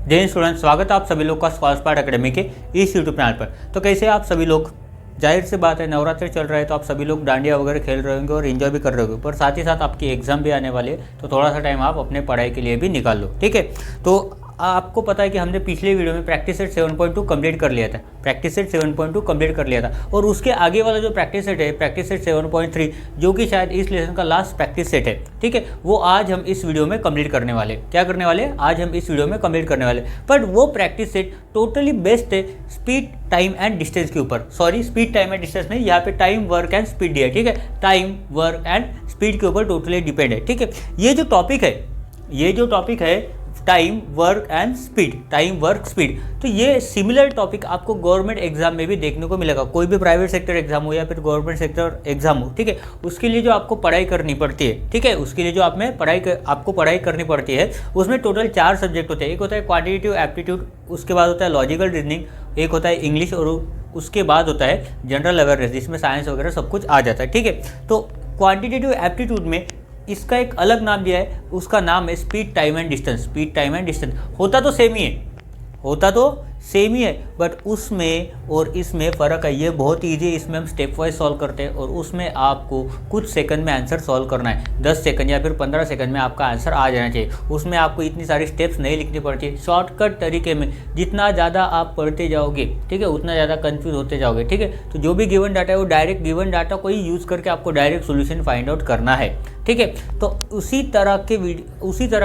जय हिंद स्टूडेंट, स्वागत है आप सभी लोग का स्कॉलर स्मार्ट अकेडमी के इस यूट्यूब चैनल पर। तो कैसे आप सभी लोग, जाहिर सी बात है नवरात्रि चल रहा है तो आप सभी लोग डांडिया वगैरह खेल रहे होंगे और एंजॉय भी कर रहे होंगे, पर साथ ही साथ आपकी एग्जाम भी आने वाली है तो थोड़ा सा टाइम आप अपने पढ़ाई के लिए भी निकाल लो, ठीक है। तो आपको पता है कि हमने पिछले वीडियो में प्रैक्टिस सेट 7.2 कंप्लीट कर लिया था, प्रैक्टिस सेट 7.2 कंप्लीट कर लिया था और उसके आगे वाला जो प्रैक्टिस सेट है प्रैक्टिस सेट 7.3 जो कि शायद इस लेसन का लास्ट प्रैक्टिस सेट है, ठीक है, वो आज हम इस वीडियो में कंप्लीट करने वाले। क्या करने वाले? आज हम इस वीडियो में कंप्लीट करने वाले। बट वो प्रैक्टिस सेट टोटली बेस्ड है स्पीड, टाइम एंड डिस्टेंस के ऊपर। Sorry, speed, time and distance नहीं, यहाँ पे टाइम, वर्क एंड स्पीड दिया है, ठीक है। टाइम, वर्क एंड स्पीड के ऊपर टोटली डिपेंड है, ठीक है। ये जो टॉपिक है time, work and speed, time, work, speed, तो ये सिमिलर टॉपिक आपको गवर्नमेंट एग्जाम में भी देखने को मिलेगा। कोई भी प्राइवेट सेक्टर एग्जाम हो या फिर गवर्नमेंट सेक्टर एग्जाम हो, ठीक है, उसके लिए जो आपको पढ़ाई करनी पड़ती है, ठीक है, उसके लिए जो आपको पढ़ाई करनी पड़ती है, उसमें टोटल 4 सब्जेक्ट होते हैं। एक होता है क्वांटिटेटिव एप्टीट्यूड, उसके बाद होता है लॉजिकल रीजनिंग, एक होता है इंग्लिश और उसके बाद होता है जनरल अवेयरनेस, जिसमें साइंस वगैरह सब कुछ आ जाता है, ठीक है। तो क्वांटिटेटिव एप्टीट्यूड में इसका एक अलग नाम दिया है, उसका नाम है speed, time and distance. Speed, time and distance होता तो सेम ही है, बट उसमें और इसमें फ़र्क है। ये बहुत ईजी है, इसमें हम स्टेप वाइज सॉल्व करते हैं और उसमें आपको कुछ सेकंड में आंसर सॉल्व करना है। 10 सेकंड या फिर 15 सेकंड में आपका आंसर आ जाना चाहिए। उसमें आपको इतनी सारी स्टेप्स नहीं लिखनी पड़ती है। शॉर्टकट तरीके में जितना ज़्यादा आप पढ़ते जाओगे, ठीक है, उतना ज़्यादा कन्फ्यूज होते जाओगे, ठीक है। तो जो भी गिवन डाटा है वो डायरेक्ट गिवन डाटा को ही यूज़ करके आपको डायरेक्ट सोल्यूशन फाइंड आउट करना है, ठीक है। तो उसी तरह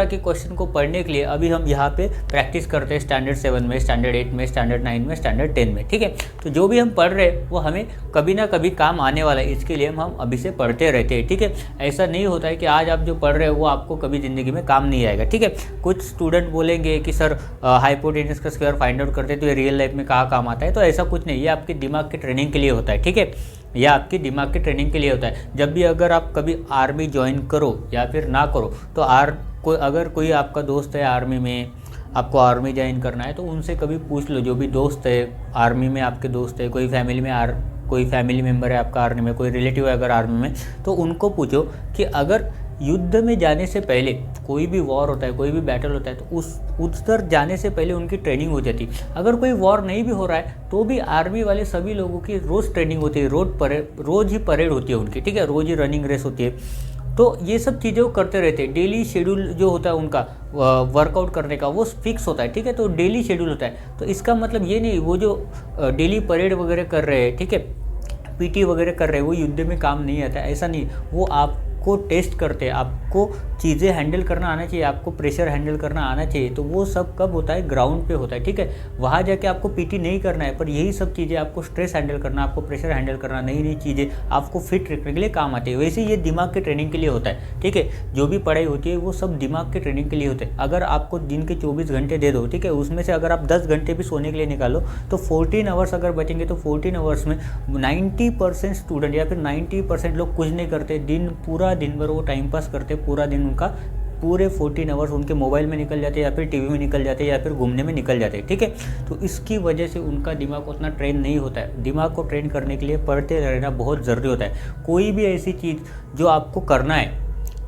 के क्वेश्चन को पढ़ने के लिए अभी हम यहाँ पे प्रैक्टिस करते हैं स्टैंडर्ड 7 में, स्टैंडर्ड 8 में, स्टैंडर्ड 9 में, स्टैंडर्ड 10 में, ठीक है। तो जो भी हम पढ़ रहे हैं वो हमें कभी ना कभी काम आने वाला है, इसके लिए हम अभी से पढ़ते रहते हैं, ठीक है। ऐसा नहीं होता है कि आज आप जो पढ़ रहे हो वो आपको कभी ज़िंदगी में काम नहीं आएगा, ठीक है। कुछ स्टूडेंट बोलेंगे कि सर हाइपोटेनस का स्क्वायर फाइंड आउट करते तो ये रियल लाइफ में कहाँ काम आता है, तो ऐसा कुछ नहीं, ये आपके दिमाग के ट्रेनिंग के लिए होता है, ठीक है। यह आपकी दिमाग की ट्रेनिंग के लिए होता है। जब भी अगर आप कभी आर्मी ज्वाइन करो या फिर ना करो तो अगर कोई आपका दोस्त है आर्मी में, आपको आर्मी ज्वाइन करना है तो उनसे कभी पूछ लो, जो भी दोस्त है आर्मी में, आपके दोस्त है, कोई फैमिली मेम्बर है आपका आर्मी में, कोई रिलेटिव है अगर आर्मी में, तो उनको पूछो कि अगर युद्ध में जाने से पहले, कोई भी वॉर होता है, कोई भी बैटल होता है, तो उधर जाने से पहले उनकी ट्रेनिंग हो जाती है। अगर कोई वॉर नहीं भी हो रहा है तो भी आर्मी वाले सभी लोगों की रोज़ ट्रेनिंग होती है, रोज़ ही परेड होती है उनकी, ठीक है, रोज़ ही रनिंग रेस होती है। तो ये सब चीज़ें वो करते रहते हैं। डेली शेड्यूल जो होता है उनका वर्कआउट करने का वो फिक्स होता है, ठीक है। तो डेली शेड्यूल होता है, तो इसका मतलब ये नहीं वो जो डेली परेड वगैरह कर रहे हैं, ठीक है, पीटी वगैरह कर रहे हैं, वो युद्ध में काम नहीं आता है, ऐसा नहीं। वो आपको टेस्ट करते हैं, आपको चीज़ें हैंडल करना आना चाहिए, आपको प्रेशर हैंडल करना आना चाहिए। तो वो सब कब होता है? ग्राउंड पे होता है, ठीक है। वहाँ जाके आपको पीटी नहीं करना है, पर यही सब चीज़ें आपको स्ट्रेस हैंडल करना, आपको प्रेशर हैंडल करना, नई नई चीज़ें आपको फिट रखने के लिए काम आती है। वैसे ये दिमाग के ट्रेनिंग के लिए होता है, ठीक है। जो भी पढ़ाई होती है वो सब दिमाग के ट्रेनिंग के लिए होते हैं। अगर आपको दिन के 24 घंटे दे दो, ठीक है, उसमें से अगर आप 10 घंटे भी सोने के लिए निकालो तो 14 आवर्स अगर बचेंगे तो 14 आवर्स में 90% स्टूडेंट या फिर 90% लोग कुछ नहीं करते, पूरा दिन भर वो टाइम पास करते, पूरा दिन उनका पूरे 14 आवर्स उनके मोबाइल में निकल जाते हैं या फिर टीवी में निकल जाते हैं या फिर घूमने में निकल जाते हैं, ठीक है। तो इसकी वजह से उनका दिमाग उतना ट्रेन नहीं होता है। दिमाग को ट्रेन करने के लिए पढ़ते रहना बहुत ज़रूरी होता है। कोई भी ऐसी चीज़ जो आपको करना है,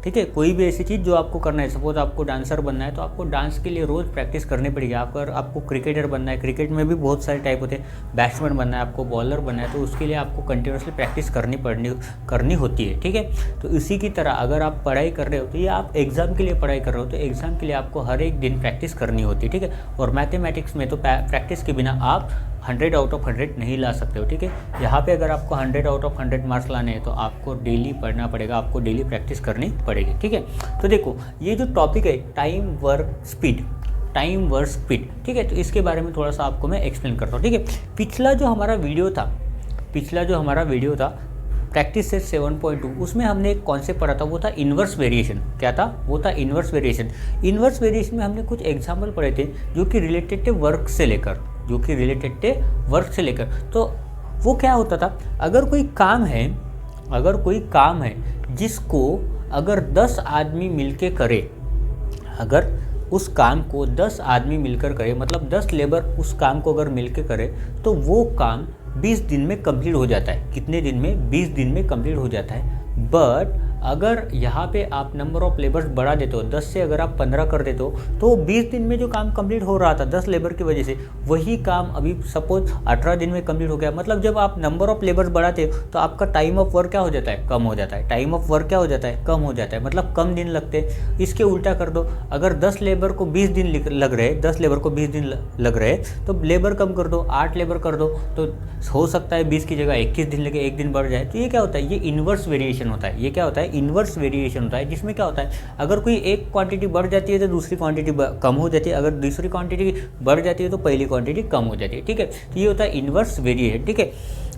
ठीक है, कोई भी ऐसी चीज़ जो आपको करना है, सपोज आपको डांसर बनना है तो आपको डांस के लिए रोज़ प्रैक्टिस करनी पड़ेगी। अगर आपको क्रिकेटर बनना है, क्रिकेट में भी बहुत सारे टाइप होते हैं, बैट्समैन बनना है, आपको बॉलर बनना है, तो उसके लिए आपको कंटिन्यूसली प्रैक्टिस करनी होती है, ठीक है। तो इसी की तरह अगर आप पढ़ाई कर रहे हो तो ये आप एग्ज़ाम के लिए पढ़ाई कर रहे हो तो एग्ज़ाम के लिए आपको हर एक दिन प्रैक्टिस करनी होती है, ठीक है। और मैथमेटिक्स में तो प्रैक्टिस के बिना आप 100 आउट ऑफ 100 नहीं ला सकते हो, ठीक है। यहाँ पे अगर आपको 100 आउट ऑफ 100 मार्क्स लाने हैं तो आपको डेली पढ़ना पड़ेगा, आपको डेली प्रैक्टिस करनी पड़ेगी, ठीक है। तो देखो ये जो टॉपिक है टाइम, वर्क, स्पीड, ठीक है, तो इसके बारे में थोड़ा सा आपको मैं एक्सप्लेन करता हूँ, ठीक है। पिछला जो हमारा वीडियो था प्रैक्टिस सेट 7.2, उसमें हमने एक कॉन्सेप्ट पढ़ा था, वो था इन्वर्स वेरिएशन। क्या था? वो था इन्वर्स वेरिएशन। इन्वर्स वेरिएशन में हमने कुछ एग्जाम्पल पढ़े थे जो कि रिलेटेड थे वर्क से लेकर, तो वो क्या होता था, अगर कोई काम है जिसको अगर 10 आदमी मिलके करे, अगर उस काम को 10 आदमी मिलकर करे, मतलब 10 लेबर उस काम को अगर मिलकर करे तो वो काम 20 दिन में कंप्लीट हो जाता है। कितने दिन में? 20 दिन में कंप्लीट हो जाता है। बट अगर यहाँ पे आप नंबर ऑफ लेबर्स बढ़ा देते हो, 10 से अगर आप 15 कर देते हो, तो 20 दिन में जो काम कंप्लीट हो रहा था 10 लेबर की वजह से, वही काम अभी सपोज 18 दिन में कंप्लीट हो गया। मतलब जब आप नंबर ऑफ लेबर्स बढ़ाते हो तो आपका टाइम ऑफ वर्क क्या हो जाता है, कम हो जाता है। टाइम ऑफ वर्क क्या हो जाता है, कम हो जाता है, मतलब कम दिन लगते हैं। इसके उल्टा कर दो, अगर 10 लेबर को 20 दिन लग रहे, 10 लेबर को 20 दिन लग रहे, तो लेबर कम कर दो, 8 लेबर कर दो, तो हो सकता है 20 की जगह 21 दिन लगे, 1 दिन बढ़ जाए। तो ये क्या होता है, ये इन्वर्स वेरिएशन होता है। ये क्या होता है, इन्वर्स वेरिएशन होता है, जिसमें क्या होता है, अगर कोई एक क्वांटिटी बढ़ जाती है तो दूसरी क्वांटिटी कम हो जाती है, अगर दूसरी क्वांटिटी बढ़ जाती है तो पहली क्वांटिटी कम हो जाती है। ठीक है, तो ये होता है इन्वर्स वेरिएशन। ठीक है,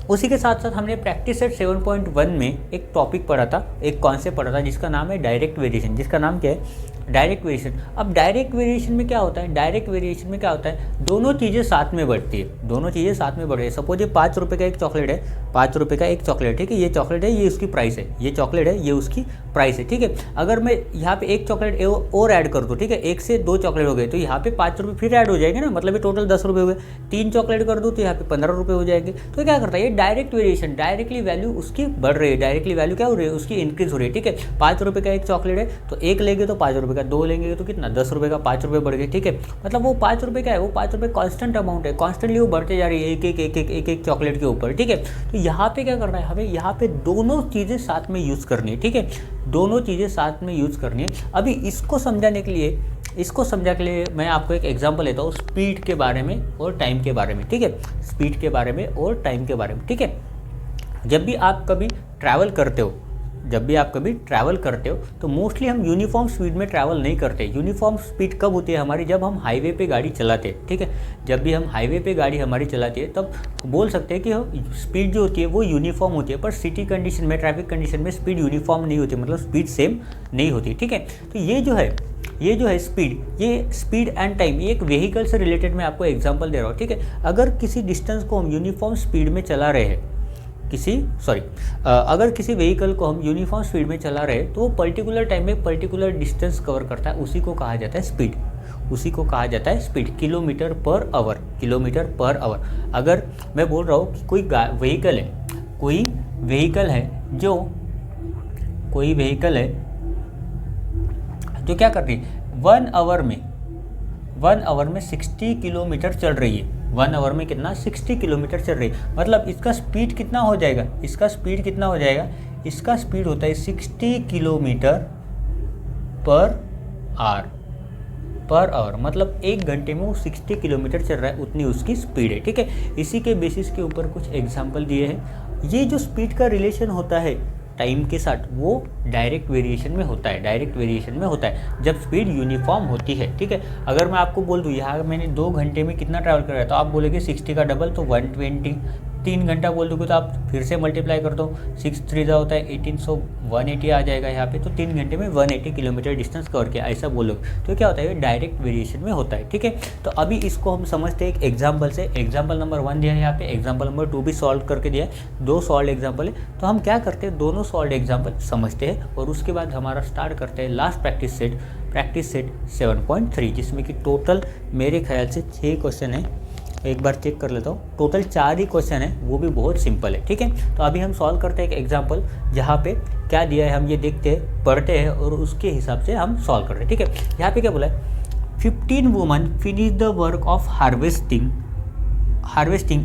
उसी के साथ साथ हमने प्रैक्टिस सेट 7.1 में एक टॉपिक पढ़ा था, एक कॉन्सेप्ट पढ़ा था, जिसका नाम है डायरेक्ट वेरिएशन। जिसका नाम क्या है, डायरेक्ट वेरिएशन। अब डायरेक्ट वेरिएशन में क्या होता है, डायरेक्ट वेरिएशन में क्या होता है, दोनों चीज़ें साथ में बढ़ती है, दोनों चीज़ें साथ में बढ़ रही है। सपोज ये 5 रुपये का एक चॉकलेट है, 5 रुपये का एक चॉकलेट, ठीक है, ये चॉकलेट है, ये उसकी प्राइस है, ये चॉकलेट है, ये उसकी प्राइस है। ठीक है, अगर मैं यहाँ पे एक चॉकलेट और ऐड कर दूँ, ठीक है, 1 से 2 चॉकलेट हो गए, तो यहाँ पे 5 रुपये फिर ऐड हो जाएंगे ना, मतलब ये टोटल 10 रुपये हो गए। 3 चॉकलेट कर दूँ तो यहाँ पे 15 रुपये हो जाएंगे। तो क्या करता है, ये डायरेक्ट वेरिएशन, डायरेक्टली वैल्यू उसकी बढ़ रही है, डायरेक्टली वैल्यू क्या हो रही है, उसकी इंक्रीज हो रही है। ठीक है, 5 रुपये का एक चॉकलेट है, तो एक लेंगे तो 5 रुपये का, 2 लेंगे तो कितना, 10 रुपये का 5 रुपये बढ़ गए। ठीक है, मतलब वो 5 रुपये का है, वो 5 रुपये कॉन्स्टेंट अमाउंट है, कॉन्स्टेंटली वो बढ़ते जा रही है एक चॉकलेट के ऊपर। ठीक है, तो यहाँ पे क्या करना है, हमें यहाँ पे दोनों चीज़ें साथ में यूज़ करनी है। ठीक है, दोनों चीज़ें साथ में यूज़ करनी है। अभी इसको समझाने के लिए मैं आपको एक एग्जांपल लेता हूँ, स्पीड के बारे में और टाइम के बारे में। ठीक है, स्पीड के बारे में और टाइम के बारे में। ठीक है, जब भी आप कभी ट्रैवल करते हो तो मोस्टली हम यूनिफॉर्म स्पीड में ट्रैवल नहीं करते। यूनिफॉर्म स्पीड कब होती है हमारी, जब हम हाईवे पे गाड़ी चलाते हैं। ठीक है, जब भी हम हाईवे पे गाड़ी हमारी चलाती है तब बोल सकते हैं कि स्पीड जो होती है वो यूनिफॉर्म होती है। पर सिटी कंडीशन में, ट्रैफिक कंडीशन में स्पीड यूनिफॉर्म नहीं होती, मतलब स्पीड सेम नहीं होती। ठीक है, तो ये जो है स्पीड एंड टाइम, ये एक व्हीकल से रिलेटेड मैं आपको एग्जांपल दे रहा हूँ। ठीक है, अगर किसी डिस्टेंस को हम यूनिफॉर्म स्पीड में चला रहे हैं, अगर किसी व्हीकल को हम यूनिफॉर्म स्पीड में चला रहे हैं तो वो पर्टिकुलर टाइम में पर्टिकुलर डिस्टेंस कवर करता है, उसी को कहा जाता है स्पीड, किलोमीटर पर आवर। अगर मैं बोल रहा हूँ कि कोई व्हीकल है जो क्या कर रही है, 1 आवर में 60 किलोमीटर चल रही है। 1 आवर में कितना, 60 किलोमीटर चल रही है। मतलब इसका स्पीड कितना हो जाएगा, इसका स्पीड होता है 60 किलोमीटर पर आवर। मतलब 1 घंटे में वो 60 किलोमीटर चल रहा है, उतनी उसकी स्पीड है। ठीक है, इसी के बेसिस के ऊपर कुछ एग्जाम्पल दिए हैं। ये जो स्पीड का रिलेशन होता है टाइम के साथ, वो डायरेक्ट वेरिएशन में होता है, जब स्पीड यूनिफॉर्म होती है। ठीक है, अगर मैं आपको बोल दूँ यहाँ मैंने 2 घंटे में कितना ट्रैवल करा है, तो आप बोलेंगे 60 का डबल तो 120। 3 घंटा बोल दोगे तो आप फिर से मल्टीप्लाई कर दो, 6 3 होता है 1800, 180 आ जाएगा यहाँ पे। तो 3 घंटे में 180 किलोमीटर डिस्टेंस कवर किया, ऐसा बोलोगे तो क्या होता है, ये डायरेक्ट वेरिएशन में होता है। ठीक है, तो अभी इसको हम समझते हैं एक एग्जाम्पल से। एग्जाम्पल नंबर 1 दिया है यहाँ पे, एग्जाम्पल नंबर 2 भी सॉल्व करके दिया है, 2 सॉल्व एग्जाम्पल है। तो हम क्या करते हैं, दोनों सॉल्व एग्जाम्पल समझते हैं और उसके बाद हमारा स्टार्ट करते हैं लास्ट प्रैक्टिस सेट 7.3, जिसमें कि टोटल मेरे ख्याल से 6 क्वेश्चन है। एक बार चेक कर लेता हूँ, टोटल 4 ही क्वेश्चन है, वो भी बहुत सिंपल है। ठीक है, तो अभी हम सॉल्व करते हैं एक एग्जांपल, जहाँ पे क्या दिया है हम ये देखते हैं, पढ़ते हैं और उसके हिसाब से हम सॉल्व करते हैं। ठीक है, यहाँ पे क्या बोला है, 15 woman finish the work of harvesting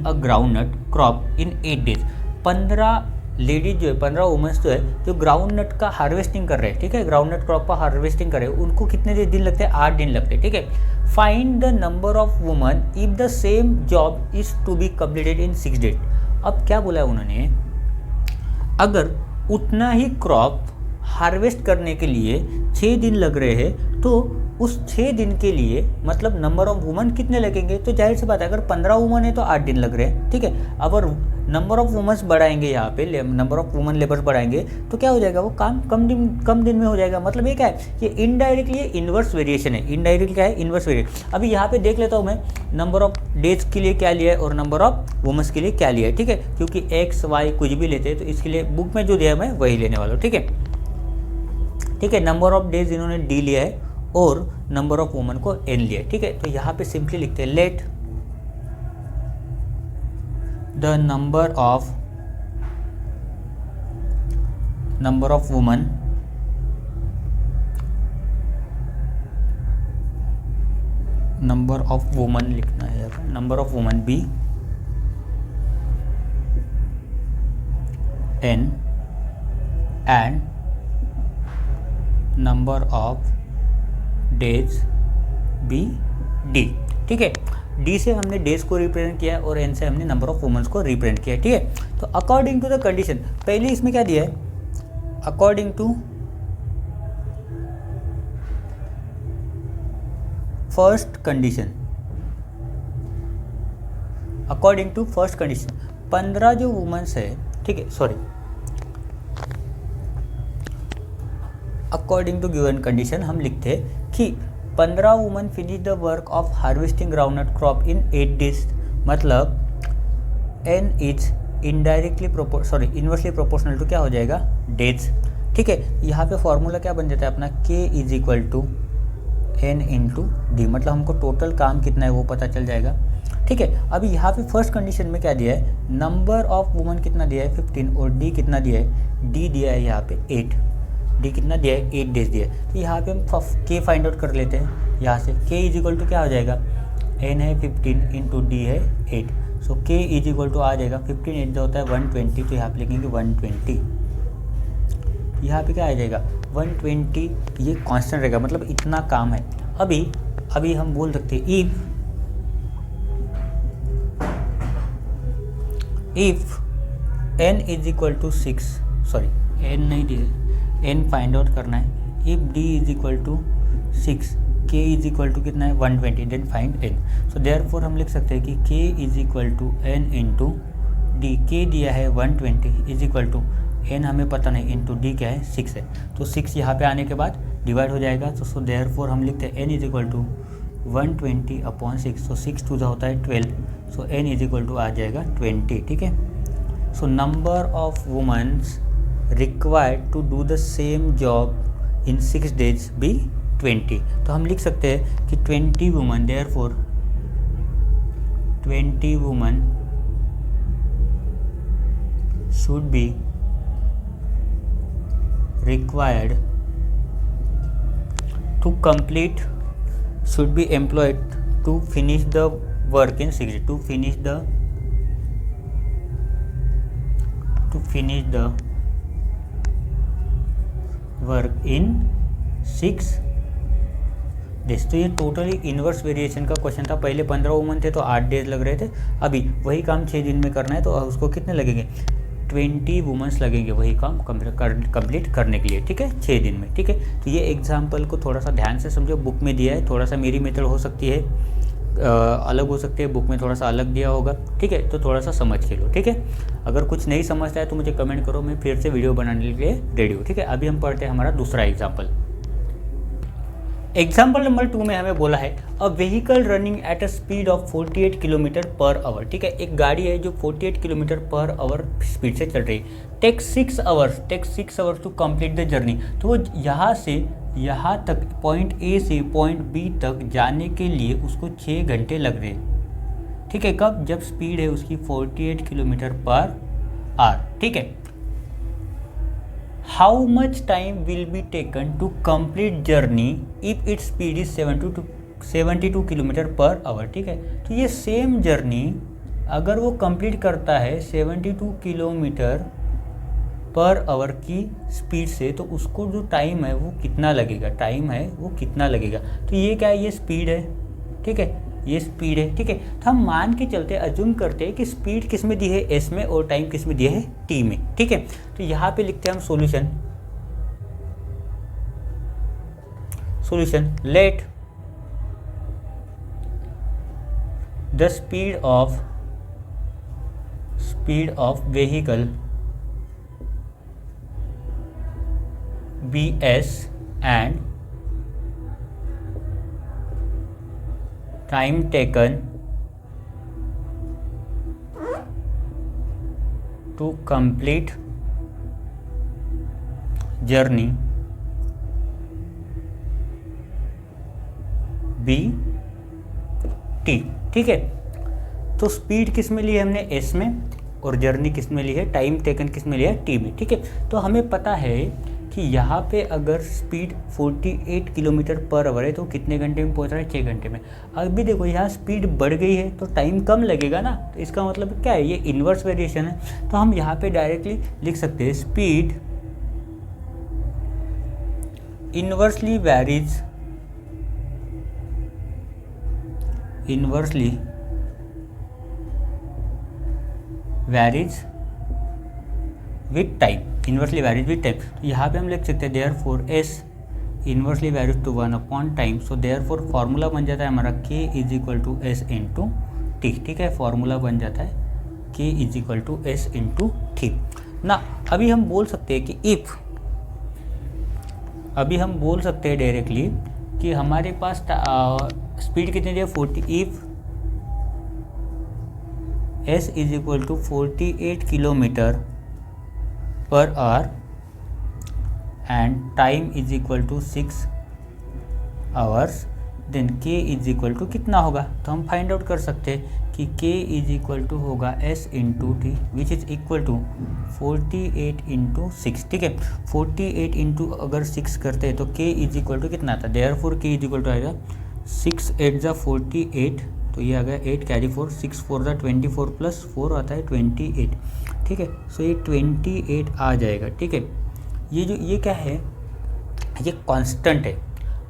a groundnut crop in 8 days. 15 ladies जो है, 15 वुमेंस जो है, जो ग्राउंडनट का हार्वेस्टिंग कर रहे हैं। ठीक है, ग्राउंडनट क्रॉप का हार्वेस्टिंग कर रहे हैं, उनको कितने दिन लगते हैं, 8 दिन लगते हैं। ठीक है, find the number of woman if the same job is to be completed in 6 days. अब क्या बोला है उन्होंने, अगर उतना ही क्रॉप हार्वेस्ट करने के लिए 6 दिन लग रहे हैं, तो उस 6 दिन के लिए मतलब नंबर ऑफ वुमन कितने लगेंगे, तो जाहिर सी बात है अगर 15 वुमन है तो 8 दिन लग रहे हैं। ठीक है, अगर नंबर ऑफ वुमेंस बढ़ाएंगे, यहाँ पे नंबर ऑफ वुमन लेबर्स बढ़ाएंगे तो क्या हो जाएगा, वो काम कम दिन में हो जाएगा। मतलब ये क्या है, ये इनडायरेक्टली इन्वर्स वेरिएशन है। इनडायरेक्टली क्या है, इन्वर्स वेरिएशन। अभी यहाँ पे देख लेता हूँ मैं नंबर ऑफ डेज के लिए क्या लिया है और नंबर ऑफ वुमेंस के लिए क्या लिया है। ठीक है, क्योंकि एक्स वाई कुछ भी लेते हैं तो इसके लिए बुक में जो दिया है मैं वही लेने वाला हूँ। ठीक है, नंबर ऑफ डेज इन्होंने डी लिया है और नंबर ऑफ वुमन को एन लिया है। ठीक है, तो यहाँ पे सिंपली लिखते हैं, let the number of women number of woman लिखना है, number of woman be N and number of days be D. ठीक है, डी से हमने डेज को रिप्रेजेंट किया है और एन से हमने नंबर ऑफ वुमेन्स को रिप्रेजेंट किया है। ठीक है, तो अकॉर्डिंग टू द कंडीशन, पहले इसमें क्या दिया है, according to first condition, according to first condition 15 जो वुमेन्स है, ठीक है, sorry, according to given condition हम लिखते हैं कि 15 woman finish the work of harvesting groundnut crop in 8 days, मतलब n is indirectly inversely proportional to क्या हो जाएगा, डेज। ठीक है, यहाँ पे फॉर्मूला क्या बन जाता है अपना, K is equal to N into D, मतलब हमको टोटल काम कितना है वो पता चल जाएगा। ठीक है, अभी यहाँ पे फर्स्ट कंडीशन में क्या दिया है, नंबर ऑफ वुमन कितना दिया है 15 और डी कितना दिया है, डी दिया है यहाँ पे 8, डी कितना दिया है 8 डेज दिया है। तो यहाँ पे हम के फाइंड आउट कर लेते हैं, यहाँ से के इज इक्वल टू क्या हो जाएगा, एन है 15 इंटू डी है 8, सो के इज इक्वल टू आ जाएगा 15 8 जो होता है 120, तो यहाँ पे लिखेंगे 120, यहाँ पे क्या आ जाएगा 120, ये कांस्टेंट रहेगा, मतलब इतना काम है। अभी हम बोल सकते हैं if n is equal to 6, sorry n नहीं दिए, n फाइंड आउट करना है, if d is equal to 6, k is equal to कितना है 120, then find n। So therefore हम लिख सकते हैं कि k is equal to n into D, k दिया है 120 इज इक्वल टू n हमें पता नहीं, इंटू डी क्या है 6 है, तो 6 यहाँ पे आने के बाद डिवाइड हो जाएगा, तो सो देयरफॉर हम लिखते हैं n is equal to 120 upon 6, so 6 two होता है 12, so n is equal to आ जाएगा 20। ठीक है, so number of womens required to do the same job in 6 days be 20, तो हम लिख सकते हैं कि 20 women, therefore 20 women should be required to complete, should be employed to finish the work in 6 days, to finish the work in 6 days. तो ये totally inverse variation का question था, पहले 15 वुमन थे तो 8 डेज लग रहे थे, अभी वही काम 6 दिन में करना है, तो उसको कितने लगेंगे 20 वुमेंस लगेंगे वही काम कंप्लीट करने के लिए। ठीक है, 6 दिन में। ठीक है, तो ये एग्जाम्पल को थोड़ा सा ध्यान से समझो, बुक में दिया है, थोड़ा सा मेरी मेथड हो सकती है अलग हो सकती है, बुक में थोड़ा सा अलग दिया होगा। ठीक है, तो थोड़ा सा समझ के लो। ठीक है, अगर कुछ नहीं समझता है तो मुझे कमेंट करो, मैं फिर से वीडियो बनाने के लिए रेडी हूँ। ठीक है, अभी हम पढ़ते हैं हमारा दूसरा एग्जाम्पल। एग्जाम्पल नंबर 2 में हमें बोला है a vehicle running at a speed of 48 kilometre per hour. ठीक है, एक गाड़ी है जो 48 किलोमीटर पर आवर स्पीड से चल रही है, take 6 hours to complete the journey. तो वो यहाँ तक पॉइंट ए से पॉइंट बी तक जाने के लिए उसको 6 घंटे लग रहे हैं। ठीक है, कब, जब स्पीड है उसकी 48 किलोमीटर पर आवर। ठीक है, how much time will be taken to complete journey if its speed is 72 kilometre per hour. ठीक है, तो ये सेम जर्नी अगर वो कंप्लीट करता है 72 किलोमीटर पर आवर की स्पीड से, तो उसको जो टाइम है वो कितना लगेगा, तो ये क्या है, ये स्पीड है। ठीक है, ये स्पीड है। ठीक है, तो हम मान के चलते अज्यूम करते हैं कि स्पीड किस में दी है, एस में, और टाइम किस में दिया है, टी में। ठीक है, तो यहाँ पे लिखते हैं हम solution let the speed of vehicle be S and time taken to complete journey B T। ठीक है, तो स्पीड किस में ली है हमने, एस में, और जर्नी किस में ली है, टाइम टेकन किस में लिया है, टी में। ठीक है, तो हमें पता है कि यहाँ पे अगर स्पीड 48 किलोमीटर पर आवर है तो कितने घंटे में पहुँच रहा है, 6 घंटे में। अभी देखो यहाँ स्पीड बढ़ गई है तो टाइम कम लगेगा ना, तो इसका मतलब क्या है, ये इन्वर्स वेरिएशन है। तो हम यहाँ पे डायरेक्टली लिख सकते हैं speed inversely varies with time, inversely varies with time. तो यहाँ पे हम लिख सकते हैं therefore S inversely varies to 1/टाइम। सो देयरफॉर फार्मूला बन जाता है हमारा k is equal to S into T. ठीक है, फार्मूला बन जाता है k is equal to S into T ना। अभी हम बोल सकते हैं कि इफ़, अभी हम बोल सकते हैं डायरेक्टली कि हमारे पास स्पीड कितनी है 40, if s is equal to 48 kilometre per hour and time is equal to 6 hours, then k is equal to कितना होगा। तो हम फाइंड आउट कर सकते हैं कि k इज इक्वल टू होगा s into T which is equal to 48 into 6। ठीक है, 48 इंटू अगर 6 करते हैं तो k इज इक्वल टू कितना आता है, therefore k is equal to आएगा 6 8 जा 48, तो ये आ गया 8 कैरी 4, 6 4 जा 24 प्लस 4 आता है 28। ठीक है, सो ये 28 आ जाएगा। ठीक है, ये क्या है, ये कांस्टेंट है,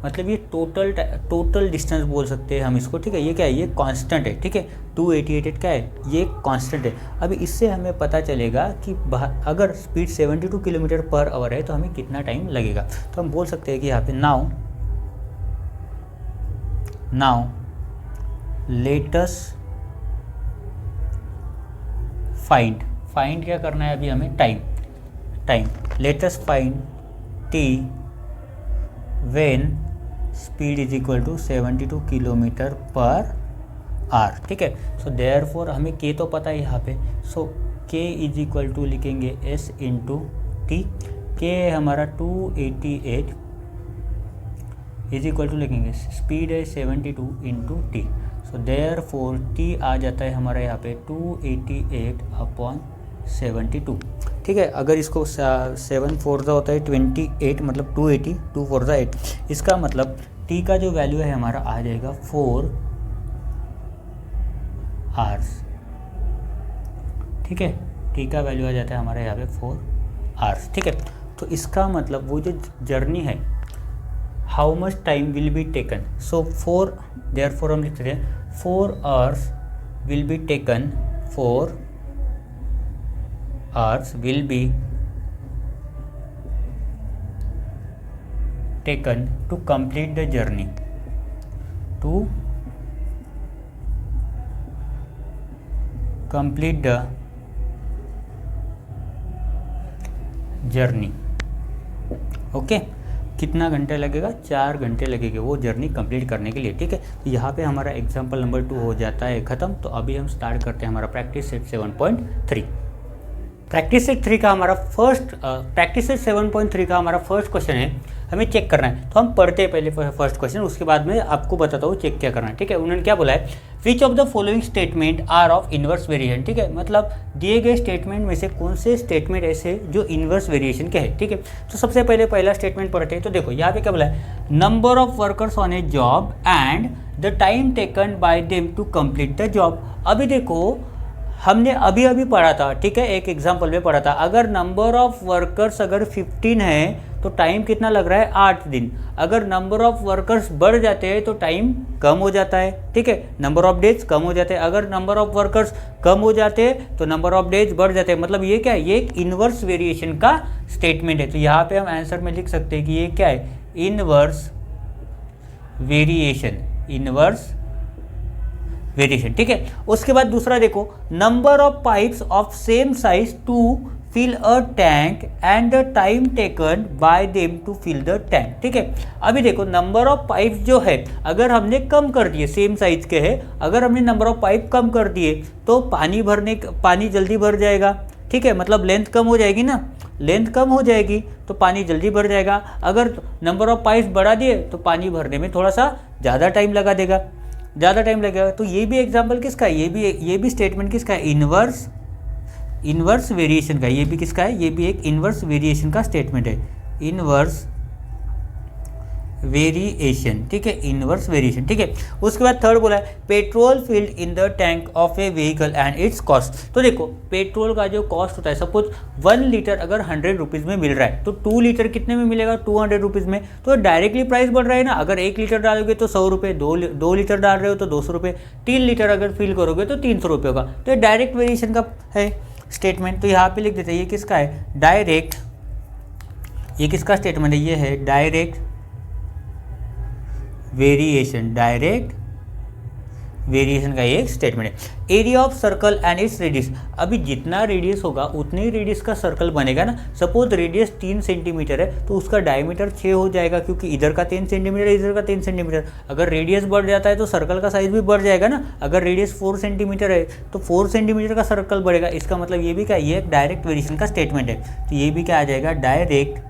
मतलब ये टोटल डिस्टेंस बोल सकते हैं हम इसको। ठीक है, ये क्या है, ये कांस्टेंट है। ठीक है, 288 क्या है, ये कांस्टेंट है। अभी इससे हमें पता चलेगा कि अगर स्पीड 72 किलोमीटर पर आवर है तो हमें कितना टाइम लगेगा। तो हम बोल सकते हैं कि यहाँ पे नाउ लेट अस फाइंड क्या करना है अभी हमें, time let us find t when speed is equal to 72 kilometre per hour. ठीक है, सो देयरफॉर हमें k तो पता है यहाँ पे, सो k इज इक्वल टू लिखेंगे s इंटू टी। k है हमारा 288 इज इक्वल टू लिखेंगे स्पीड है 72 into T. So therefore t आ जाता है हमारा यहाँ पे 288/72। ठीक है, अगर इसको 7 4 होता है 28, मतलब 280, 2 4 8, इसका मतलब t का जो वैल्यू है हमारा आ जाएगा 4 आवर्स। ठीक है, t का वैल्यू आ जाता है हमारा यहाँ पे 4 आवर्स। ठीक है, तो इसका मतलब वो जो जर्नी है, how much time will be taken, so 4, therefore हम लिखते हैं 4 hours will be taken, 4 hours will be taken to complete the journey, to complete the journey। Okay, कितना घंटे लगेगा, 4 घंटे लगेंगे वो जर्नी कंप्लीट करने के लिए। ठीक है, तो यहाँ पे हमारा एग्जाम्पल नंबर 2 हो जाता है ख़त्म। तो अभी हम स्टार्ट करते हैं हमारा प्रैक्टिस सेट 7.3। प्रैक्टिस सेट 7.3 का हमारा फर्स्ट क्वेश्चन है, हमें चेक करना है। तो हम पढ़ते हैं पहले फर्स्ट क्वेश्चन, उसके बाद में आपको बताता हूँ चेक क्या करना है। ठीक है, उन्होंने क्या बोला है, which of the following statement are of inverse variation. ठीक है, मतलब दिए गए स्टेटमेंट में से कौन से स्टेटमेंट ऐसे जो इन्वर्स वेरिएशन के हैं। ठीक है, तो सबसे पहले पहला स्टेटमेंट पढ़ते हैं। तो देखो यहाँ पे क्या बोला है, number of workers on a job and the time taken by them to complete the job. अभी देखो हमने अभी पढ़ा था, ठीक है, एक एग्जाम्पल में पढ़ा था, अगर नंबर ऑफ वर्कर्स अगर 15 है तो टाइम कितना लग रहा है, 8 दिन। अगर नंबर ऑफ वर्कर्स बढ़ जाते हैं तो टाइम कम हो जाता है। ठीक है, नंबर ऑफ डेज कम हो जाते हैं। अगर नंबर ऑफ वर्कर्स कम हो जाते हैं तो नंबर ऑफ डेज बढ़ जाते हैं। मतलब ये क्या है, ये एक इन्वर्स वेरिएशन का स्टेटमेंट है। तो यहाँ पे हम आंसर में लिख सकते हैं कि ये क्या है, इन्वर्स वेरिएशन। ठीक है, उसके बाद दूसरा देखो, number of pipes of same size to fill a tank and the time taken by them to fill the tank. ठीक है, अभी देखो नंबर ऑफ पाइप जो है अगर हमने कम कर दिए, सेम साइज के है, अगर हमने नंबर ऑफ पाइप कम कर दिए तो पानी जल्दी भर जाएगा। ठीक है, मतलब लेंथ कम हो जाएगी ना, लेंथ कम हो जाएगी तो पानी जल्दी भर जाएगा। अगर नंबर ऑफ पाइप्स बढ़ा दिए तो पानी भरने में थोड़ा सा ज़्यादा टाइम लगेगा। तो ये भी एग्जाम्पल किसका है, ये भी स्टेटमेंट किसका है, इन्वर्स वेरिएशन का। ये भी किसका है, ये भी एक इन्वर्स वेरिएशन का स्टेटमेंट है, इनवर्स वेरिएशन, ठीक है, इनवर्स वेरिएशन, ठीक है। उसके बाद थर्ड बोला है petrol filled in the tank of A vehicle and it's cost. तो देखो पेट्रोल का जो कॉस्ट होता है, सपोज 1 लीटर अगर 100 रुपीज़ में मिल रहा है तो 2 लीटर कितने में मिलेगा, 200 रुपीज़ में। तो डायरेक्टली प्राइस बढ़ रहा है ना, अगर 1 लीटर डालोगे तो 100 रुपये, 2 लीटर डाल रहे हो तो 200 रुपये, 3 लीटर अगर फिल करोगे तो 300 रुपये होगा। तो ये डायरेक्ट वेरिएशन का है स्टेटमेंट। तो यहाँ पे लिख देते हैं ये किसका है, डायरेक्ट, ये किसका स्टेटमेंट है, ये है डायरेक्ट वेरिएशन, डायरेक्ट वेरिएशन का एक स्टेटमेंट है। Area of circle and its radius, अभी जितना रेडियस होगा उतने ही रेडियस का सर्कल बनेगा ना। सपोज रेडियस 3 सेंटीमीटर है तो उसका डायमीटर 6 हो जाएगा, क्योंकि इधर का 3 सेंटीमीटर, इधर का 3 सेंटीमीटर। अगर रेडियस बढ़ जाता है तो सर्कल का साइज भी बढ़ जाएगा ना। अगर रेडियस 4 सेंटीमीटर है तो 4 सेंटीमीटर का सर्कल बढ़ेगा। इसका मतलब ये भी क्या, ये एक डायरेक्ट वेरिएशन का स्टेटमेंट है। तो ये भी क्या आ जाएगा, डायरेक्ट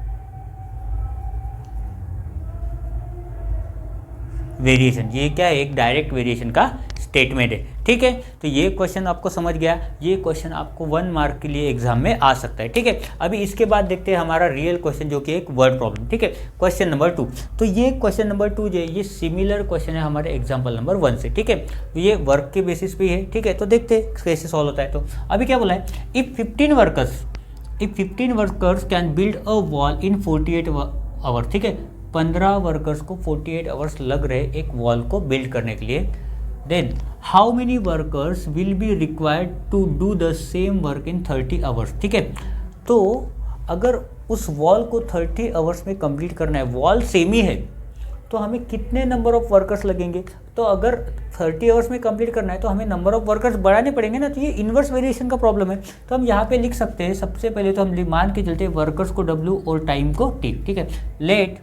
वेरिएशन। ये क्या है, एक डायरेक्ट वेरिएशन का स्टेटमेंट है, ठीक है। तो ये क्वेश्चन आपको समझ गया, ये क्वेश्चन आपको 1 मार्क के लिए एग्जाम में आ सकता है, ठीक है। अभी इसके बाद देखते हैं हमारा रियल क्वेश्चन, जो कि एक वर्ड प्रॉब्लम, ठीक है, क्वेश्चन नंबर 2। तो ये क्वेश्चन नंबर 2 जो है ये सिमिलर क्वेश्चन है हमारे एग्जाम्पल नंबर 1 से, ठीक है। तो ये वर्क के बेसिस पे है, ठीक है। तो देखते हैं कैसे सॉल्व होता है। तो अभी क्या बोला है, if 15 workers can build a wall in 48 hours, ठीक है। 15 वर्कर्स को 48 आवर्स लग रहे एक वॉल को बिल्ड करने के लिए। Then how many workers will be required to do the same work in 30 hours, ठीक है। तो अगर उस वॉल को 30 आवर्स में कंप्लीट करना है, वॉल सेम ही है, तो हमें कितने नंबर ऑफ वर्कर्स लगेंगे। तो अगर 30 आवर्स में कंप्लीट करना है तो हमें नंबर ऑफ वर्कर्स बढ़ाने पड़ेंगे ना। तो ये इन्वर्स वेरिएशन का प्रॉब्लम है। तो हम यहाँ पे लिख सकते हैं, सबसे पहले तो हम मान के चलते हैं वर्कर्स को W और टाइम को T, ठीक है। लेट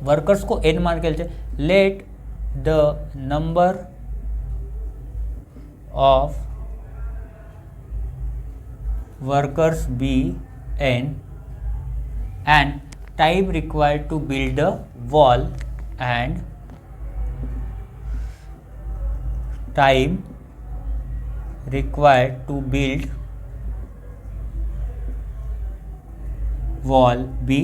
वर्कर्स को n मान के चलते, let the number of workers be n and time required to build the wall and time required to build wall b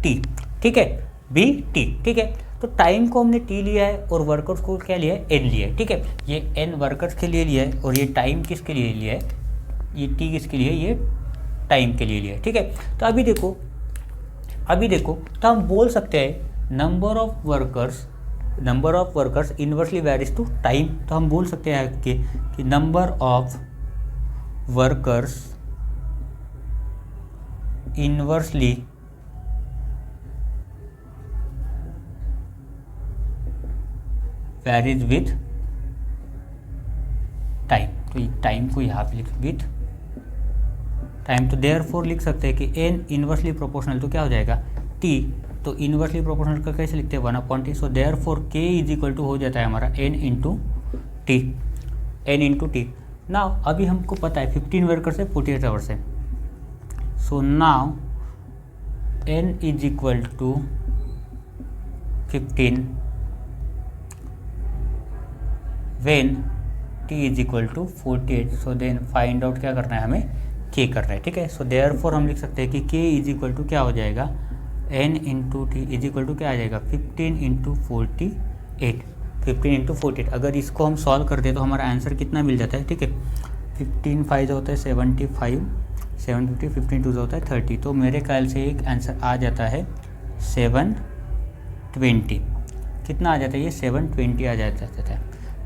t, ठीक है, b t, ठीक है। तो टाइम को हमने t लिया है और वर्कर्स को क्या लिया है, n लिया है, ठीक है। ये n वर्कर्स के लिए लिया है और ये टाइम किसके लिए लिया है, ये t किसके लिए, ये टाइम के लिए लिया है, ठीक है। तो अभी देखो तो हम बोल सकते हैं number of workers inversely varies to time. तो हम बोल सकते हैं कि number of workers inversely varies with time. तो टाइम को यहाँ पे लिख विथ टाइम। तो देयरफॉर लिख सकते हैं कि n इन्वर्सली प्रोपोर्शनल, तो क्या हो जाएगा t। तो इन्वर्सली प्रोपोर्शनल का कैसे लिखते हैं, 1/t। So therefore k is equal to हो जाता है हमारा n इंटू टी। नाउ अभी हमको पता है 15 वर्कर्स है, 48 आवर्स है। So now n is equal to 15 when t is equal to 48। So then find out क्या करना है, हमें k करना है, ठीक है। सो देयरफॉर हम लिख सकते हैं कि k इज इक्वल टू क्या हो जाएगा, n into T is equal to क्या आ जाएगा, 15 इंटू 48, 15 इंटू 48। अगर इसको हम सॉल्व करते हैं तो हमारा आंसर कितना मिल जाता है, ठीक है। 15 5 जो होता है 75, 750, 15 2 जो होता है 30। तो मेरे ख्याल से एक आंसर आ जाता है 720। कितना आ जाता है, ये 720 आ जाता है।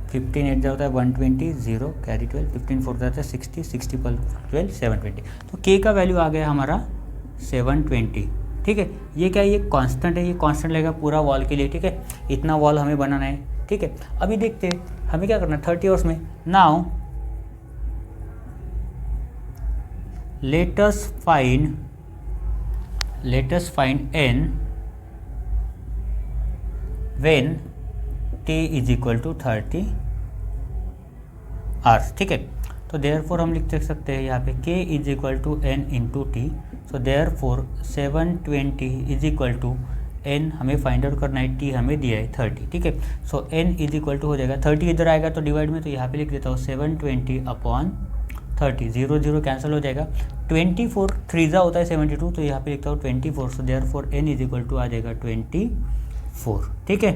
15 8 होता है 120, 0 कैरी 12, 15 4 जाता है 60, 60 पर 12 720। तो k का वैल्यू आ गया हमारा 720, ठीक है। ये क्या है, ये कांस्टेंट है, ये कांस्टेंट लगेगा पूरा वॉल के लिए, ठीक है। इतना वॉल हमें बनाना है, ठीक है। अभी देखते हैं हमें क्या करना है 30 आवर्स में। Now let us find n when t is equal to 30 hours, ठीक है। तो देयरफॉर हम लिख सकते हैं यहाँ पे k is equal to n into T. So therefore 720 is equal to n हमें फाइंड आउट करना है, t हमें दिया है 30, ठीक है। So n is equal to हो जाएगा 30 इधर आएगा तो डिवाइड में, तो यहाँ पे लिख देता हूँ 720 अपॉन 30, 0 0 कैंसिल हो जाएगा। 24 3 होता है 72, तो यहाँ पे लिखता हूँ 24, so therefore n is equal to आ जाएगा 24, ठीक है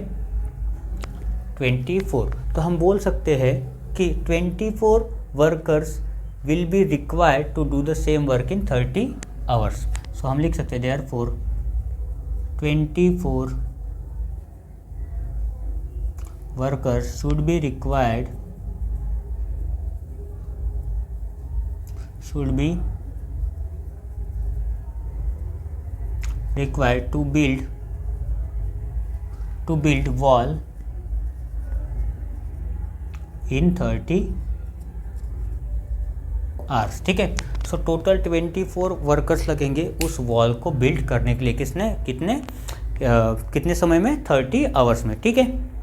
24। तो हम बोल सकते हैं कि 24 workers will be required to do the same work in 30 hours. So हम लिख सकते हैं therefore 24 workers should be required to build wall in 30 hours, ठीक है। सो टोटल 24 वर्कर्स लगेंगे उस वॉल को बिल्ड करने के लिए, कितने समय में, 30 आवर्स में, ठीक है।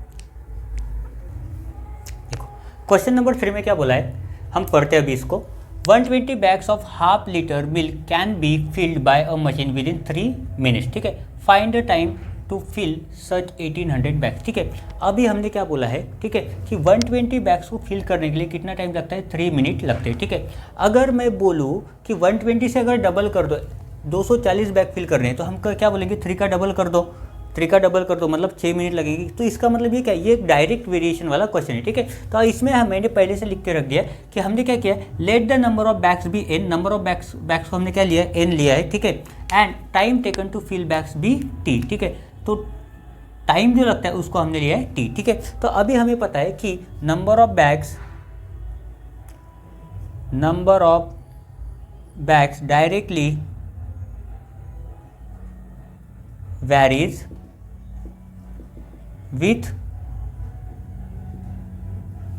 देखो क्वेश्चन नंबर 3 में क्या बोला है, हम पढ़ते हैं अभी इसको। 120 bags of half litre milk can be filled by a machine within 3 minutes, ठीक है। Find the time to fill such 1800 bags, ठीक है। अभी हमने क्या बोला है, ठीक है, कि 120 बैग्स को फिल करने के लिए कितना टाइम लगता है, 3 मिनट लगते हैं, ठीक है। अगर मैं बोलूँ कि 120 से अगर डबल कर दो, 240 बैग फिल करने हैं, तो हम क्या बोलेंगे, 3 का डबल कर दो, मतलब 6 मिनट लगेगी। तो इसका मतलब ये क्या है, ये एक डायरेक्ट वेरिएशन वाला क्वेश्चन है, ठीक है। तो इसमें मैंने पहले से लिख के रख दिया कि हमने क्या किया, let the number of bags be n, number of bags को हमने क्या लिया, n लिया है, ठीक है। And time taken to fill bags be t, ठीक है। तो टाइम जो लगता है उसको हमने लिया है t, ठीक है। तो अभी हमें पता है कि number of bags directly varies with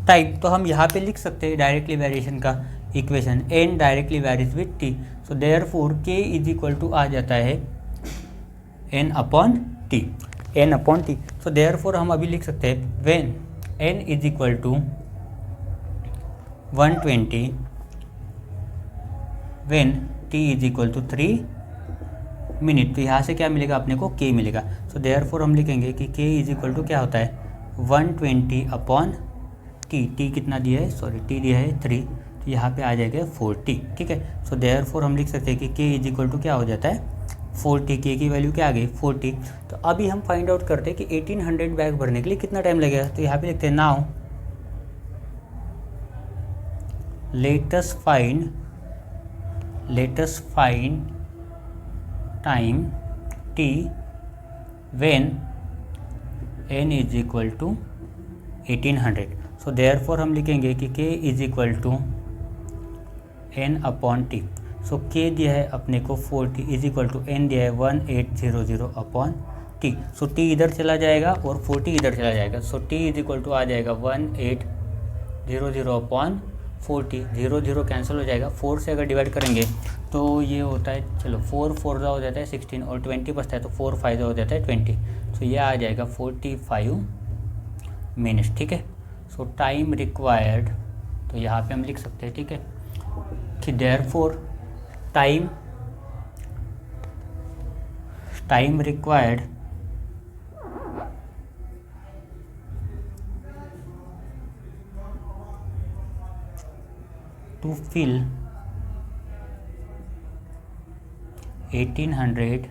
time. तो हम यहाँ पे लिख सकते हैं डायरेक्टली वेरिएशन का equation, n directly varies with t। So therefore k is equal to आ जाता है n upon t। So therefore हम अभी लिख सकते हैं when n is equal to 120, when t is equal to 3 minute. तो यहाँ से क्या मिलेगा अपने को, k मिलेगा। सो देयरफॉर हम लिखेंगे कि k इज इक्वल टू क्या होता है, 120 अपॉन t कितना दिया है, t दिया है 3, तो यहाँ पे आ जाएगा 40, ठीक है। सो देयरफॉर हम लिख सकते हैं कि k इज इक्वल टू क्या हो जाता है, 40, k की वैल्यू क्या आ गई, 40। तो अभी हम फाइंड आउट करते हैं कि 1800 बैग भरने के लिए कितना टाइम लगेगा। तो यहाँ पे लिखते हैं now let us find time t when n is equal to 1800। So therefore हम लिखेंगे कि k is equal to n upon t। So k दिया है अपने को 40 इज इक्वल टू n दिया है 1800 अपॉन t। सो t इधर चला जाएगा और 40 इधर चला जाएगा। सो t इज इक्वल टू आ जाएगा 1800 अपॉन 40, 0 0 कैंसिल हो जाएगा। 4 से अगर डिवाइड करेंगे तो ये होता है, चलो 4 4 हो जाता है 16 और 20 बचता है, तो 4 5 हो जाता है 20। सो ये आ जाएगा 45 मिनट्स, ठीक है। सो टाइम रिक्वायर्ड, तो यहाँ पे हम लिख सकते हैं, ठीक है, कि therefore time required to fill 1800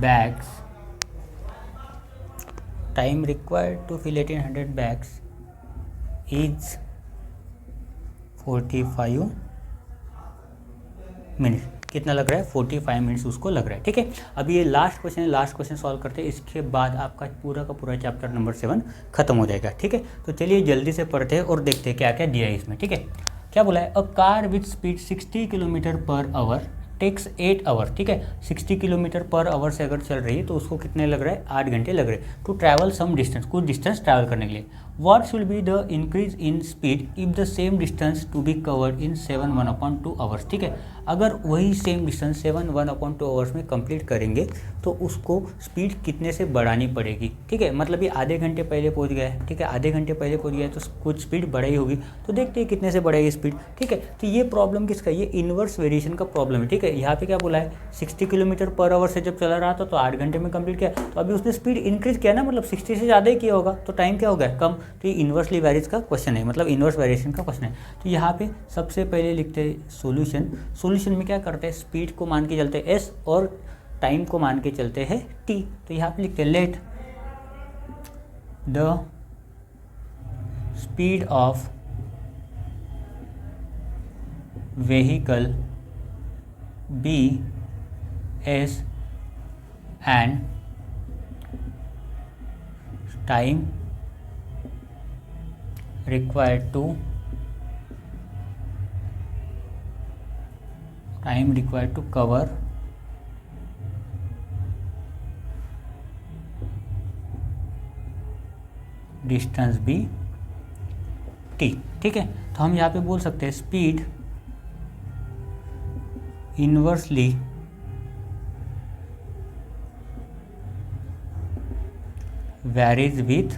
bags, time required to fill 1800 bags is 45 minute. कितना लग रहा है, 45 मिनट्स उसको लग रहा है, ठीक है। अभी ये लास्ट क्वेश्चन है, लास्ट क्वेश्चन सॉल्व करते हैं, इसके बाद आपका पूरा का पूरा चैप्टर नंबर 7 खत्म हो जाएगा, ठीक है। तो चलिए जल्दी से पढ़ते हैं और देखते हैं क्या क्या दिया है इसमें, ठीक है। क्या बोला है, a car with speed 60 kilometre per hour takes 8 hour, ठीक है। 60 किलोमीटर पर आवर से अगर चल रही है तो उसको कितने लग रहा है, 8 घंटे लग रहे हैं टू ट्रैवल सम डिस्टेंस, कुछ डिस्टेंस ट्रैवल करने के लिए। What should be the increase in speed if the same distance to be covered in 7 hours, ठीक है। अगर वही सेम डिस्टेंस 7 आवर्स में कंप्लीट करेंगे तो उसको स्पीड कितने से बढ़ानी पड़ेगी, ठीक है। मतलब ये आधे घंटे पहले पहुंच गया है, ठीक है, आधे घंटे पहले पहुंच गया है तो कुछ स्पीड बढ़ाई होगी, तो देखते हैं कितने से बढ़ाएगी स्पीड, ठीक है। तो ये प्रॉब्लम किसका, ये इन्वर्स वेरिएशन का प्रॉब्लम है, ठीक है। यहाँ पे क्या बोला है, 60 किलोमीटर पर आवर से जब चला रहा था तो 8 घंटे में कंप्लीट किया, तो अभी उसने स्पीड इंक्रीज किया ना, मतलब 60 से ज़्यादा ही किया होगा, तो टाइम क्या हो गया, कम। तो ये इन्वर्सली वेरीज का क्वेश्चन है, मतलब इन्वर्स वेरिएशन का क्वेश्चन है। तो यहाँ पे सबसे पहले लिखते हैं सॉल्यूशन। सॉल्यूशन में क्या करते हैं, स्पीड को मान के चलते हैं s और टाइम को मान के चलते हैं t। तो यहाँ पे लिखते हैं late the speed of vehicle be s and time required to cover distance be t। ठीक है, तो हम यहाँ पे बोल सकते हैं speed inversely varies with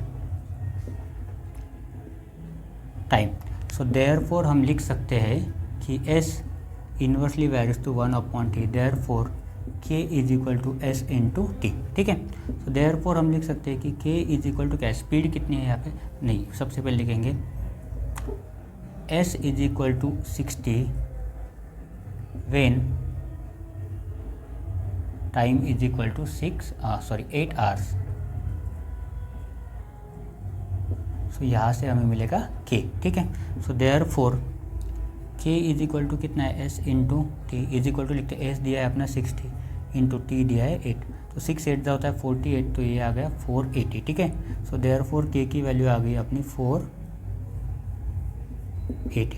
time. So therefore हम लिख सकते हैं कि s inversely varies to 1/t, therefore k is equal to s into T. ठीक है, सो देयरफॉर हम लिख सकते हैं कि k इज इक्वल टू क्या, स्पीड कितनी है यहाँ पे, नहीं सबसे पहले लिखेंगे s is equal to 60 when time is equal to 8 hours। So यहाँ से हमें मिलेगा k। ठीक है, so therefore k is equal to कितना है, s into T is equal to लिखते हैं s दिया है अपना 60 इंटू टी दिया है 8, तो 6 8 होता है 48, तो ये आ गया 480। ठीक है, सो देयरफॉर k की वैल्यू आ गई अपनी 480।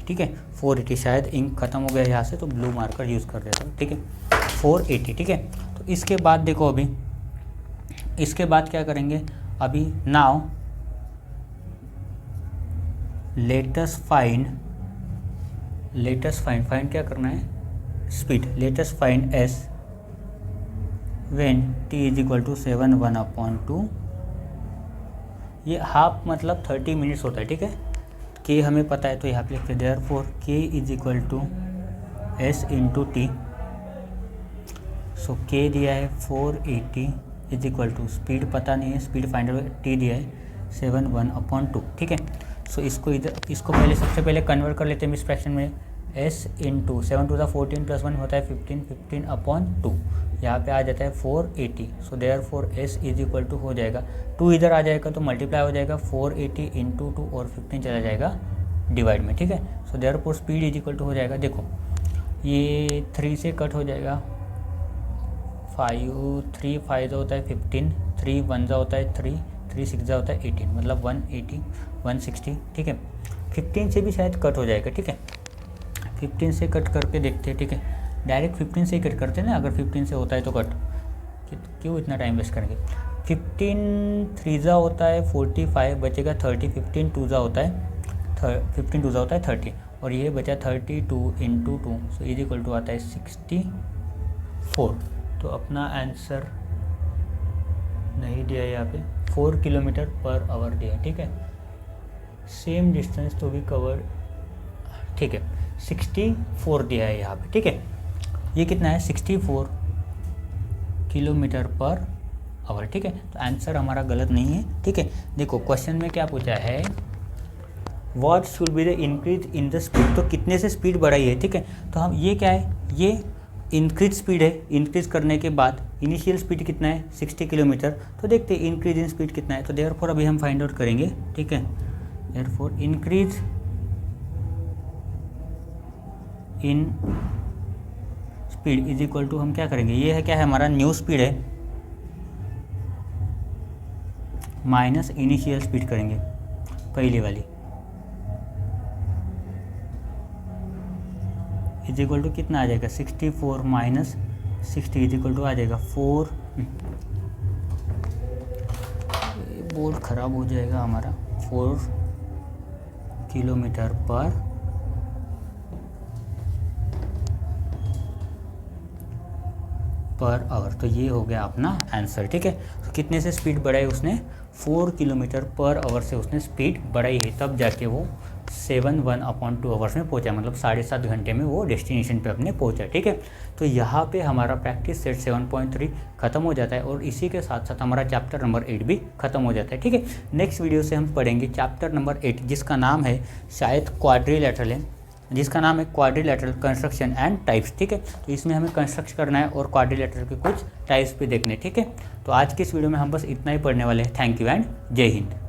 ठीक है, 480, शायद इंक खत्म हो गया यहाँ से तो ब्लू मार्कर यूज़ कर देता हूँ। ठीक है, 480। ठीक है, तो इसके बाद देखो, अभी इसके बाद क्या करेंगे, अभी नाउ लेटेस्ट फाइंड क्या करना है, speed. Let us find s when t is equal to 7/1/2। ये हाफ मतलब 30 मिनट्स होता है। ठीक है, k हमें पता है तो यहाँ पे लिखते हैं therefore k is equal to s into T. So k दिया है 480 इज इक्वल टू, स्पीड पता नहीं है, स्पीड फाइंड t दिया है 7/1/2। ठीक है, सो इसको पहले सबसे पहले कन्वर्ट कर लेते हैं इस फ्रैक्शन में, s इंटू 7 to the 14 + 1 होता है 15/2, यहाँ पे आ जाता है 480। So therefore s is equal to हो जाएगा 2 इधर आ जाएगा तो मल्टीप्लाई हो जाएगा 480 इंटू 2 और 15 चला जाएगा डिवाइड में। ठीक है, so therefore speed is equal to हो जाएगा, देखो ये 3 से कट हो जाएगा 3 5 होता है 15, 3 1 होता है 3 6 होता है 18, मतलब 180 160। ठीक है, 15 से भी शायद कट हो जाएगा। ठीक है, 15 से कट करके देखते हैं। ठीक है, डायरेक्ट 15 से ही कट करते हैं ना, अगर 15 से होता है तो कट, क्यों इतना टाइम वेस्ट करेंगे। 15 3 होता है 45, बचेगा 30, 15 2 होता है 30, और ये बचा 32 into 2, so is equal to आता है 64। तो अपना आंसर नहीं दिया है यहाँ पे, 4 km/h दिया है। ठीक है, सेम डिस्टेंस तो भी कवर, ठीक है 64 दिया है यहाँ पे। ठीक है, ये कितना है 64 km/h। ठीक है, तो आंसर हमारा गलत नहीं है। ठीक है, देखो क्वेश्चन में क्या पूछा है, what should be the increase in the speed, तो कितने से स्पीड बढ़ाई है। ठीक है, तो हम ये क्या है, ये इंक्रीज स्पीड है, इंक्रीज करने के बाद इनिशियल स्पीड कितना है 60 किलोमीटर, तो देखते हैं इंक्रीज इन स्पीड कितना है। तो देयरफॉर अभी हम फाइंड आउट करेंगे। ठीक है, therefore increase in speed is equal to, हम क्या करेंगे, ये है क्या है हमारा न्यू स्पीड है माइनस इनिशियल स्पीड करेंगे पहली वाली, इज इक्वल टू कितना आ जाएगा 64 माइनस 60 इज इक्वल टू आ जाएगा 4। बोर्ड ख़राब हो जाएगा हमारा, 4 km/h। तो ये हो गया अपना आंसर। ठीक है, तो कितने से स्पीड बढ़ाई उसने, 4 km/h से उसने स्पीड बढ़ाई है, तब जाके वो 7/1/2 आवर्स में पहुंचा, मतलब 7.5 घंटे में वो डेस्टिनेशन पे अपने पहुंचा। ठीक है, तो यहाँ पे हमारा प्रैक्टिस सेट 7.3 खत्म हो जाता है और इसी के साथ साथ हमारा चैप्टर नंबर 8 भी खत्म हो जाता है। ठीक है, नेक्स्ट वीडियो से हम पढ़ेंगे चैप्टर नंबर 8, जिसका नाम है शायद क्वाड्रिलैटरल है, जिसका नाम है क्वाड्रिलैटरल कंस्ट्रक्शन एंड टाइप्स। ठीक है, तो इसमें हमें कंस्ट्रक्ट करना है और क्वाड्रिलैटरल के कुछ टाइप्स भी देखने। ठीक है, तो आज की इस वीडियो में हम बस इतना ही पढ़ने वाले हैं। थैंक यू एंड जय हिंद।